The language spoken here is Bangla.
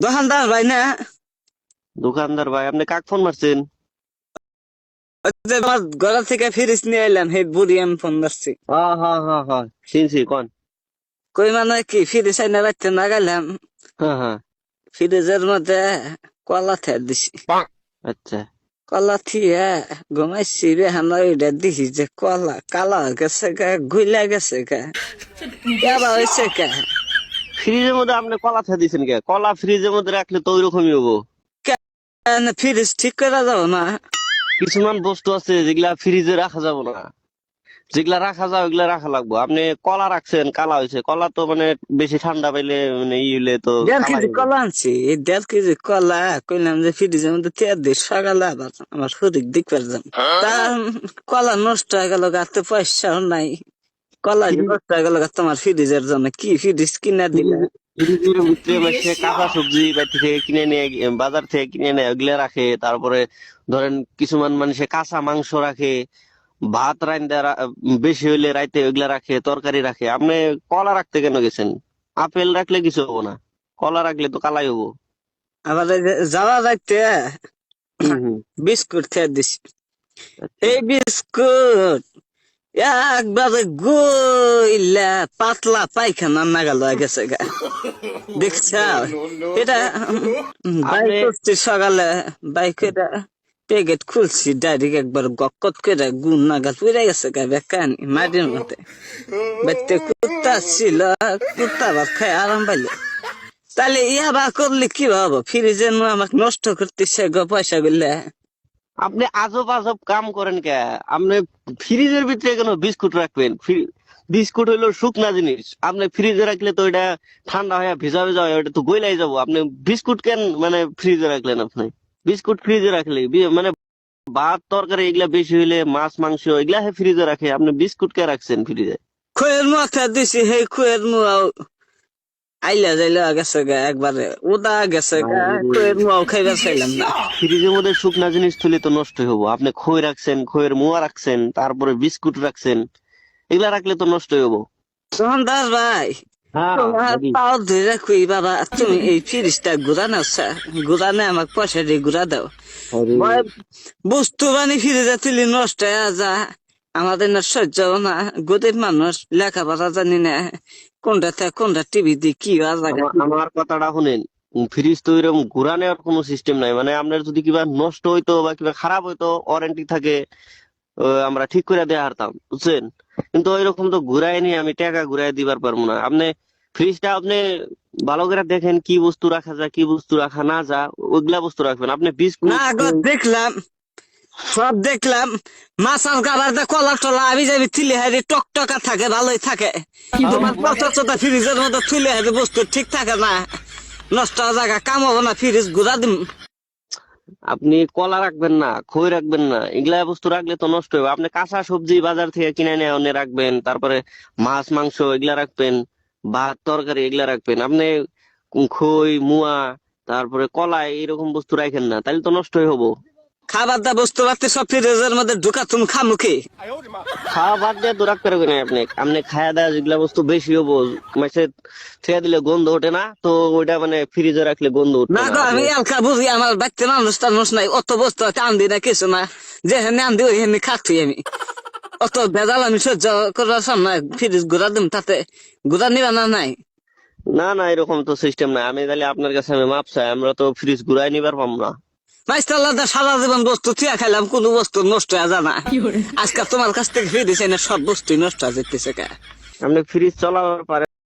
দোকানদার ভাই না? দোকানদার ভাই, আপনি কাক ফোন মারছেন? ওই যে আমার ঘর থেকে ফ্রিজ নিয়ে এলাম, হে বুড়ি আমি ফোন ধরছি। হ্যাঁ হ্যাঁ হ্যাঁ হ্যাঁ, চিনছি, কোন? কই মানে কি ফ্রিজ আইনা রাখতে না গেলাম, হ্যাঁ হ্যাঁ। ফ্রিজের মধ্যে কলা থে দিছি। আচ্ছা। কলা থিয়ে ঘুমাইছি রে, আমরা ওইটা দিছি যে কলা কালা হয়ে গেছে গা, গুইলা গেছে গা, কেবা হয়েছে গা। ফ্রিজের মধ্যে আপনি কলা থা দিছেন কে? কলা ফ্রিজের মধ্যে রাখলে তো ওইরকমই হবো। ফ্রিজ ঠিক করে যাবো না? কিছুমান বস্তু আছে যেগুলা ফ্রিজে রাখা যাবে না, যেগুলা রাখা যায় ওইগুলা রাখা লাগবো। আপনি কলা রাখছেন, কালা হয়েছে। কলা তো মানে বেশি ঠান্ডা পাইলে মানে ই হইলে তো 1.5 কেজি কালাই হবে। কলা আনছি, এই 1.5 কেজি কলা কইলাম যে ফ্রিজের মধ্যে তেল দিয়ে সকালে আবার আমার শরীর দেখবার যাম। তা কলা নষ্ট হয়ে গেল, গাতে পয়সাও নাই। কলা ফ্রিজ নষ্ট হয়ে গেল গা, তোমার ফ্রিজের জন্য কি ফ্রিজ কিনা দিলে? ফ্রিজের ভিতরে মাসে কাঁচা সবজি বাড়ি থেকে কিনে নিয়ে বাজার থেকে কিনে নেয়, ওগুলা রাখে। তারপরে ধরেন কিছুমান মানুষে কাঁচা মাংস রাখে, ভাত রান্দা বেশি হইলে রাইতে ওইগুলা রাখে, তরকারি রাখে। আপনি কলা রাখতে কেন গেছেন? আপেল রাখলে কিছু হবো না, কলা রাখলে তো কালাই হবো। আবার এই যে যাওয়া যাইতে হম হম। বিস্কুট খেয়ে দিছি। আচ্ছা। এই বিস্কুট একবারে গইলা পাতলা পায়খানা নাগাল হয়ে গেছে গা, দেখছ? এটা বাইক আপনি করছি সকালে, বাইকের প্যাকেট খুলছি, ডাইরেক্ট একবার গকত করে গুণ নাগাল পুড়ে গেছে গা, বেকানি মাটির মধ্যে। বাইতে কুত্তা ছিল, কুত্তা ভাত খাই আরাম পাইলে। তাহলে ইয়া বা করলে কি ভাবো, ফ্রিজে আমাকে নষ্ট করতেছে গো পয়সা গুলা। আপনি আজব আজব কাম করেন কে? আপনি ফ্রিজের ভিতরে কেন বিস্কুট রাখবেন? বিস্কুট হইলো শুকনা জিনিস, আপনি ফ্রিজে রাখলে তো এটা ঠান্ডা হয়ে ভিজা ভিজা হয়, ওটা তো গইলাই যাবো। আপনি বিস্কুট কেন মানে ফ্রিজে রাখলেন? আপনি বিস্কুট ফ্রিজে রাখলে মানে ভাত তরকারি এগুলা বেশি হইলে, মাছ মাংস এগুলা ফ্রিজে রাখে, আপনি বিস্কুট কে রাখছেন ফ্রিজে? খুয়ের মাথা দিছি, সেই খুয়ের মুয়াও আইলা যাইলা গেছে গা, একবারে উদা গেছে গা, খুয়ের মুয়াও খাইবার চাইলাম না। ফ্রিজের মধ্যে শুকনা জিনিস থুলে তো নষ্ট হবো। আপনি খই রাখছেন, খইয়ের মোয়া রাখছেন, তারপরে বিস্কুট রাখছেন, এগুলা রাখলে তো নষ্ট হবো। দোকানদার ভাই, হ্যাঁ তোমার বলি। পাও ধরে কই বাবা, তুমি এই ফ্রিজটা ঘুরানো, ঘুরানে আমাকে পয়সা দিয়ে ঘুরা দাও। আরে, ভয় বস্তু বানি ফ্রিজে তুলি নষ্ট হয়ে যা, আমাদের না সহ্য হবে না। গরিব মানুষ, লেখাপড়া জানি না, কোনটা থেকে কোনটা টিভি দিয়ে কি জায়গা। আমার কথাটা শুনেন। ফ্রিজ তো এরকম ঘুরা নেওয়ার কোনো সিস্টেম নাই। মানে আপনার যদি কিবা নষ্ট হইতো বা কিবা খারাপ হইতো, ওয়ারেন্টি থাকে, আমরা ঠিক করে দেয়া হারতাম, বুঝছেন? কিন্তু ওইরকম তো ঘুরাই নিয়ে আমি টাকা ঘুরাই দিবার পারবো না। আপনি ফ্রিজটা আপনি ভালো করে দেখেন কি বস্তু রাখা যায়, কি বস্তু রাখা না যা, ওইগুলা বস্তু রাখবেন। আপনি না বিস্কুট গো, দেখলাম, সব দেখলাম। মাছাল কাবার দে কলা টলা আমি যাবি থিলে হারি টকটকা থাকে, ভালোই থাকে। তোমার মানে পচা চোতা ফ্রিজের মধ্যে থুলে হারি বস্তু ঠিক থাকে না, নষ্ট হওয়া জায়গা কাম হবো না, ফ্রিজ ঘুরা দিম। আপনি কলা রাখবেন না, খই রাখবেন না, এগুলা বস্তু রাখলে তো নষ্ট হবে। আপনি কাঁচা সবজি বাজার থেকে কিনে নিয়ে এনে রাখবেন, তারপরে মাছ মাংস এগুলা রাখবেন, ভাত তরকারি এগুলা রাখবেন। আপনি খই মুয়া তারপরে কলা এরকম বস্তু রাখেন না, তাহলে তো নষ্টই হবো। খাবার দা বস্তু পাতি সব ফ্রিজের মধ্যে ঢুকা, তুমি খামুখি। খাওয়া বাদ দিয়ে তো রাখতে পারবেন না। আপনি আপনি খাওয়া দাওয়া যেগুলা বস্তু বেশি হবো, মাসে ছেড়ে দিলে গন্ধ ওঠে না তো, ওইটা মানে ফ্রিজে রাখলে গন্ধ উঠবে না না গো, আপনি। আমি এলকা বুঝি, আমার বাচ্চা মানুষ টানুষ নাই, অত বস্তু কান্দি না কিছু না, যে হেনে আন্দি ওই হেনে খাচ্ছি আমি। অত ভেজাল আমি সহ্য করার সামনে ফ্রিজ ঘুরা দিম, তাতে ঘুরা নিবা না নাই? না না, এরকম তো সিস্টেম নাই। আমি তাহলে আপনার কাছে আমি মাপ চাই, আমরা তো ফ্রিজ ঘুরাই নিবার পাম না। মাইস্টাল্লাহ সারা জীবন বস্তু থিয়া খাইলাম, কোন বস্তু নষ্ট হয়ে যায় না। আজকাল তোমার কাছ থেকে ফিরে দিছে না, সব বস্তু নষ্ট হয়ে যেতেছে কে। আপনি ফ্রিজ চালাবার পারেন?